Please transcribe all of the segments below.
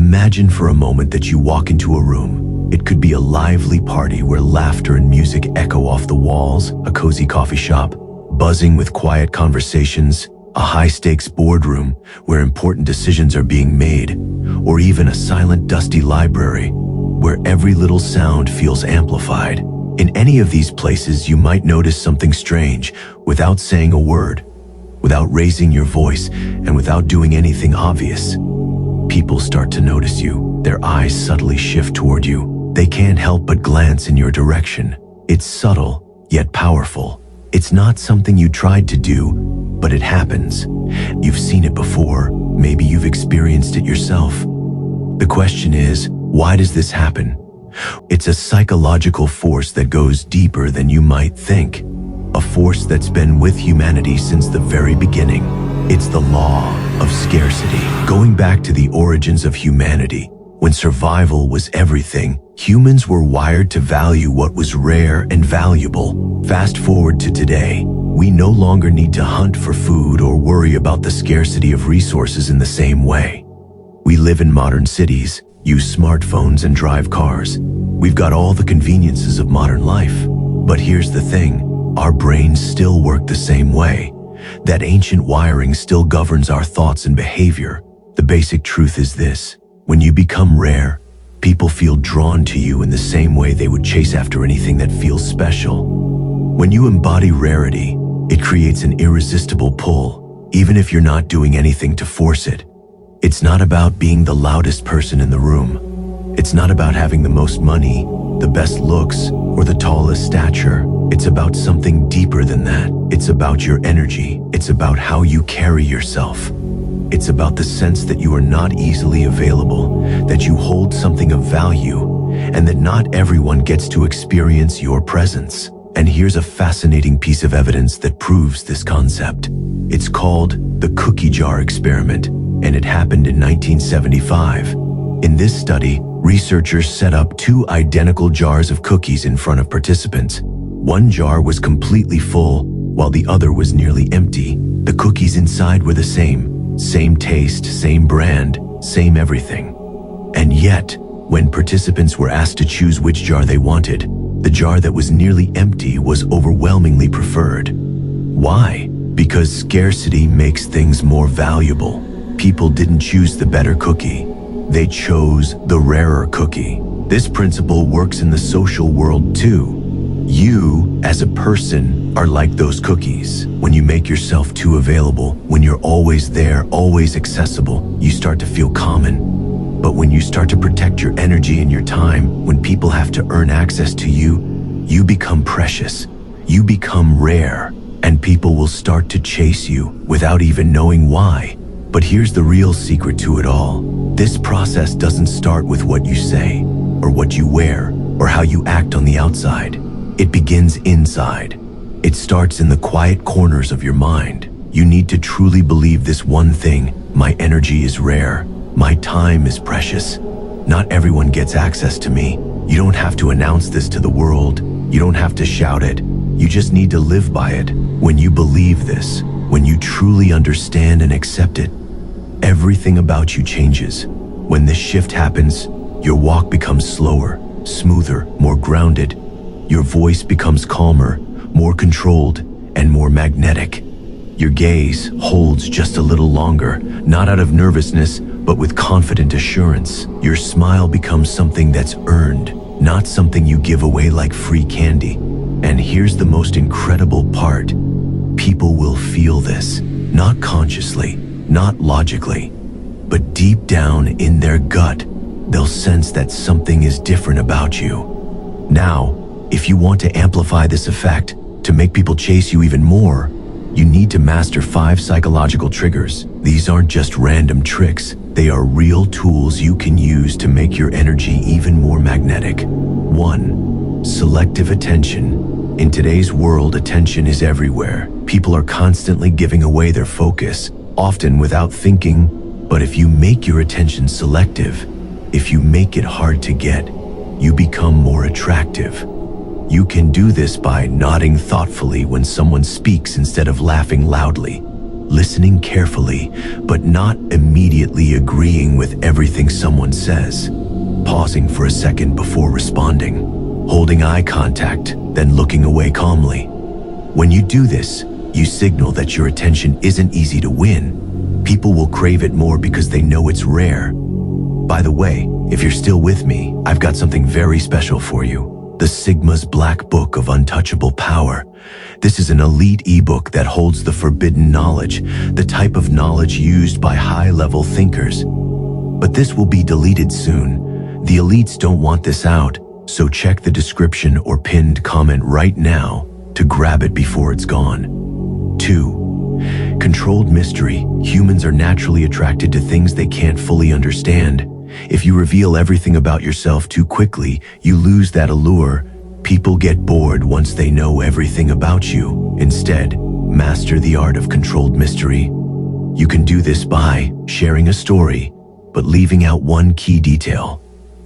Imagine for a moment that you walk into a room. It could be a lively party where laughter and music echo off the walls, a cozy coffee shop, buzzing with quiet conversations, a high-stakes boardroom where important decisions are being made, or even a silent, dusty library where every little sound feels amplified. In any of these places, you might notice something strange without saying a word, without raising your voice, and without doing anything obvious. People start to notice you. Their eyes subtly shift toward you. They can't help but glance in your direction. It's subtle, yet powerful. It's not something you tried to do, but it happens. You've seen it before. Maybe you've experienced it yourself. The question is, why does this happen? It's a psychological force that goes deeper than you might think. A force that's been with humanity since the very beginning. It's the law of scarcity. Going back to the origins of humanity, when survival was everything, humans were wired to value what was rare and valuable. Fast forward to today, we no longer need to hunt for food or worry about the scarcity of resources in the same way. We live in modern cities, use smartphones and drive cars. We've got all the conveniences of modern life. But here's the thing, our brains still work the same way. That ancient wiring still governs our thoughts and behavior. The basic truth is this: when you become rare, people feel drawn to you in the same way they would chase after anything that feels special. When you embody rarity, it creates an irresistible pull, even if you're not doing anything to force it. It's not about being the loudest person in the room. It's not about having the most money, the best looks, or the tallest stature. It's about something deeper than that. It's about your energy. It's about how you carry yourself. It's about the sense that you are not easily available, that you hold something of value, and that not everyone gets to experience your presence. And here's a fascinating piece of evidence that proves this concept. It's called the cookie jar experiment, and it happened in 1975. In this study, researchers set up two identical jars of cookies in front of participants. One jar was completely full, while the other was nearly empty. The cookies inside were the same taste, same brand, same everything. And yet, when participants were asked to choose which jar they wanted, the jar that was nearly empty was overwhelmingly preferred. Why? Because scarcity makes things more valuable. People didn't choose the better cookie. They chose the rarer cookie. This principle works in the social world too. You, as a person, are like those cookies. When you make yourself too available, when you're always there, always accessible, you start to feel common. But when you start to protect your energy and your time, when people have to earn access to you, you become precious. You become rare, and people will start to chase you without even knowing why. But here's the real secret to it all. This process doesn't start with what you say, or what you wear, or how you act on the outside. It begins inside. It starts in the quiet corners of your mind. You need to truly believe this one thing: my energy is rare. My time is precious. Not everyone gets access to me. You don't have to announce this to the world. You don't have to shout it. You just need to live by it. When you believe this, when you truly understand and accept it, everything about you changes. When this shift happens, your walk becomes slower, smoother, more grounded. Your voice becomes calmer, more controlled, and more magnetic. Your gaze holds just a little longer, not out of nervousness, but with confident assurance. Your smile becomes something that's earned, not something you give away like free candy. And here's the most incredible part. People will feel this, not consciously, not logically, but deep down in their gut, they'll sense that something is different about you. Now, if you want to amplify this effect, to make people chase you even more, you need to master 5 psychological triggers. These aren't just random tricks. They are real tools you can use to make your energy even more magnetic. 1. Selective attention. In today's world, attention is everywhere. People are constantly giving away their focus, often without thinking. But if you make your attention selective, if you make it hard to get, you become more attractive. You can do this by nodding thoughtfully when someone speaks instead of laughing loudly, listening carefully, but not immediately agreeing with everything someone says, pausing for a second before responding, holding eye contact, then looking away calmly. When you do this, you signal that your attention isn't easy to win. People will crave it more because they know it's rare. By the way, if you're still with me, I've got something very special for you. The Sigma's Black Book of Untouchable Power. This is an elite ebook that holds the forbidden knowledge, the type of knowledge used by high-level thinkers. But this will be deleted soon. The elites don't want this out, so check the description or pinned comment right now to grab it before it's gone. 2. Controlled mystery. Humans are naturally attracted to things they can't fully understand. If you reveal everything about yourself too quickly, you lose that allure. People get bored once they know everything about you. Instead, master the art of controlled mystery. You can do this by sharing a story, but leaving out one key detail,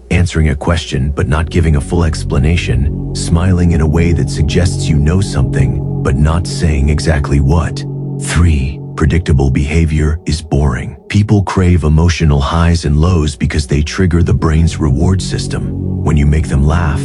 answering a question but not giving a full explanation, smiling in a way that suggests you know something, but not saying exactly what. 3. Predictable behavior is boring. People crave emotional highs and lows because they trigger the brain's reward system. When you make them laugh,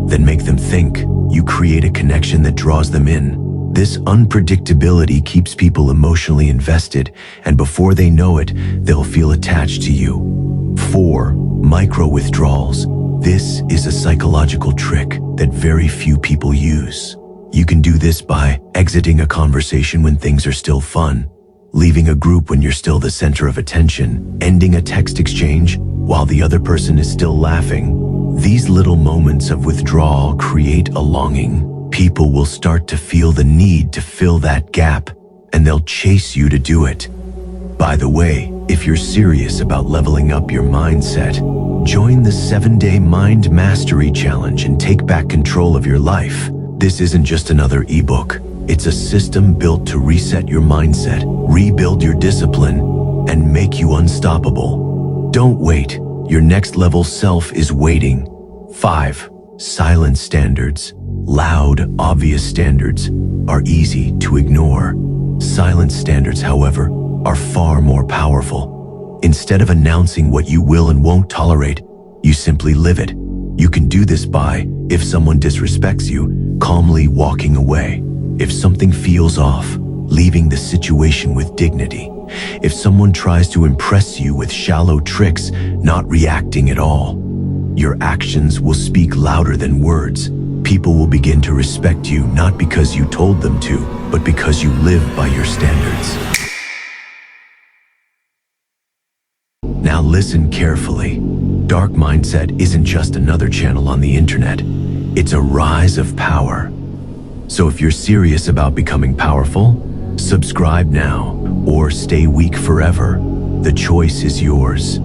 then make them think, you create a connection that draws them in. This unpredictability keeps people emotionally invested, and before they know it, they'll feel attached to you. 4. Micro-withdrawals. This is a psychological trick that very few people use. You can do this by exiting a conversation when things are still fun, leaving a group when you're still the center of attention, ending a text exchange while the other person is still laughing. These little moments of withdrawal create a longing. People will start to feel the need to fill that gap, and they'll chase you to do it. By the way, if you're serious about leveling up your mindset, join the 7-Day Mind Mastery Challenge and take back control of your life. This isn't just another ebook. It's a system built to reset your mindset, rebuild your discipline, and make you unstoppable. Don't wait. Your next level self is waiting. 5. Silent standards. Loud, obvious standards are easy to ignore. Silent standards, however, are far more powerful. Instead of announcing what you will and won't tolerate, you simply live it. You can do this by, if someone disrespects you, calmly walking away. If something feels off, leaving the situation with dignity. If someone tries to impress you with shallow tricks, not reacting at all. Your actions will speak louder than words. People will begin to respect you not because you told them to, but because you live by your standards. Now listen carefully. Dark mindset isn't just another channel on the internet. It's a rise of power. So if you're serious about becoming powerful, subscribe now or stay weak forever. The choice is yours.